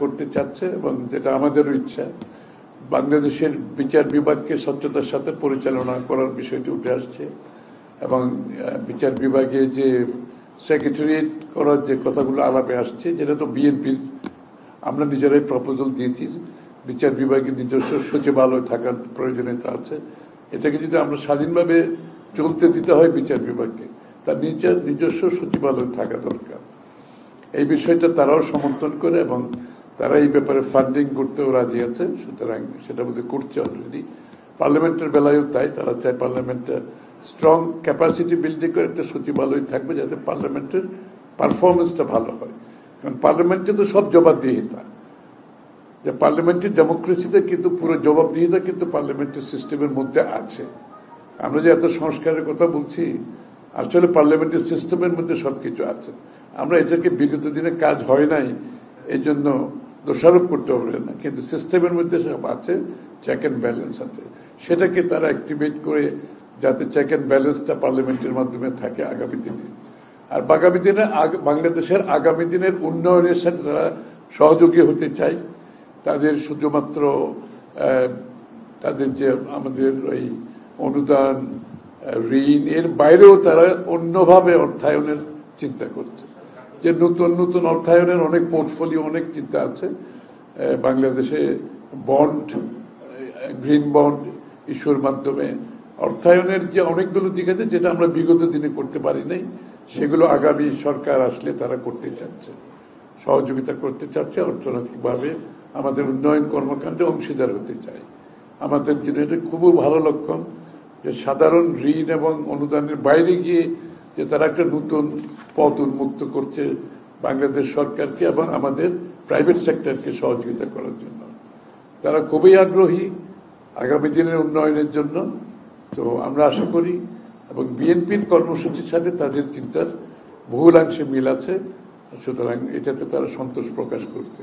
করতে চাচ্ছে এবং যেটা আমাদেরও ইচ্ছা, বাংলাদেশের বিচার বিভাগকে স্বচ্ছতার সাথে পরিচালনা করার বিষয়টি উঠে আসছে এবং বিচার বিভাগে যে সেক্রেটারিয়েট করার যে কথাগুলো আলাপে আসছে, যেটা তো বিএনপির আমরা নিজেরাই প্রপোজাল দিয়েছি, বিচার বিভাগের নিজস্ব সচিবালয় থাকার প্রয়োজনীয়তা আছে। এটাকে যদি আমরা স্বাধীনভাবে চলতে দিতে হয় বিচার বিভাগকে, তার নিজস্ব সচিবালয় থাকা দরকার। এই বিষয়টা তারাও সমর্থন করে এবং তারা এই ব্যাপারে ফান্ডিং করতেও রাজি আছে। সুতরাং সেটা বোধহয় করছে অলরেডি। পার্লামেন্টের বেলায়ও তাই, তারা চায় পার্লামেন্টে স্ট্রং ক্যাপাসিটি বিল্ডিং করে একটা সচিবালয় থাকবে, যাতে পার্লামেন্টের পারফরমেন্সটা ভালো হয়। কারণ পার্লামেন্টে তো সব জবাবদিহিতা, যে পার্লামেন্টের ডেমোক্রেসিতে কিন্তু পুরো জবাবদিহিতা কিন্তু পার্লামেন্টের সিস্টেমের মধ্যে আছে। আমরা যে এত সংস্কারের কথা বলছি, আসলে পার্লামেন্টের সিস্টেমের মধ্যে সবকিছু আছে। আমরা এটাকে বিগত দিনে কাজ হয় নাই এই জন্য দোষারোপ করতে পারবে না, কিন্তু সিস্টেমের মধ্যে সব আছে, চেক অ্যান্ড ব্যালেন্স আছে। সেটাকে তারা অ্যাক্টিভেট করে যাতে চেক অ্যান্ড ব্যালেন্সটা পার্লামেন্টের মাধ্যমে থাকে আগামী দিনে। আর আগামী দিনে বাংলাদেশের আগামী দিনের উন্নয়নের সাথে তারা সহযোগী হতে চায়। তাদের শুধুমাত্র তাদের যে আমাদের ওই অনুদান, ঋণ, এর বাইরেও তারা অন্যভাবে অর্থায়নের চিন্তা করছে। যে নতুন নতুন অর্থায়নের অনেক পোর্টফোলিও, অনেক চিন্তা আছে। বাংলাদেশে বন্ড, গ্রিন বন্ড ইস্যুর মাধ্যমে অর্থায়নের যে অনেকগুলো দিক আছে, যেটা আমরা বিগত দিনে করতে পারি নাই, সেগুলো আগামী সরকার আসলে তারা করতে চাচ্ছে, সহযোগিতা করতে চাচ্ছে। অর্থনৈতিকভাবে আমাদের উন্নয়ন কর্মকাণ্ডে অংশীদার হতে চায়। আমাদের জন্য এটা খুবই ভালো লক্ষণ যে সাধারণ ঋণ এবং অনুদানের বাইরে গিয়ে যে তারা একটা নতুন পথ উন্মুক্ত করছে বাংলাদেশ সরকারকে এবং আমাদের প্রাইভেট সেক্টরকে সহযোগিতা করার জন্য। তারা খুবই আগ্রহী আগামী দিনের উন্নয়নের জন্য। তো আমরা আশা করি, এবং বিএনপির কর্মসূচির সাথে তাদের চিন্তার বহুলাংশে মিল আছে, সুতরাং এটাতে তারা সন্তোষ প্রকাশ করছে।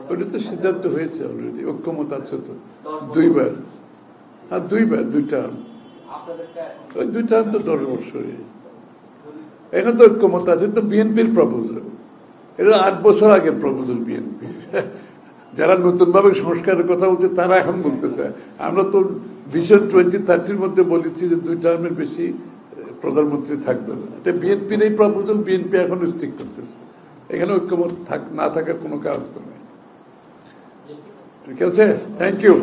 ওটা তো সিদ্ধান্ত হয়েছে অলরেডি, ঐক্যমত আছে তো দুইবার। আর দুই টার্ম, ওই 2 টার্ম তো 10 বছরই। এখন তো ঐক্যমত আছে, তো বিএনপির প্রপোজাল, এটা 8 বছর আগের প্রপোজাল বিএনপি। যারা নতুনভাবে সংস্কারের কথা বলছে তারা এখন বলতেছে। আমরা তো ভিশন 2030 মধ্যে বলেছি যে 2 টার্মের বেশি প্রধানমন্ত্রী থাকবে না। এটা বিএনপির এই প্রপোজাল বিএনপি এখন স্টিক করতেছে। এখানে ঐক্যমত না থাকার কোনো কারণ তো নেই। ঠিক আছে, থ্যাংক ইউ।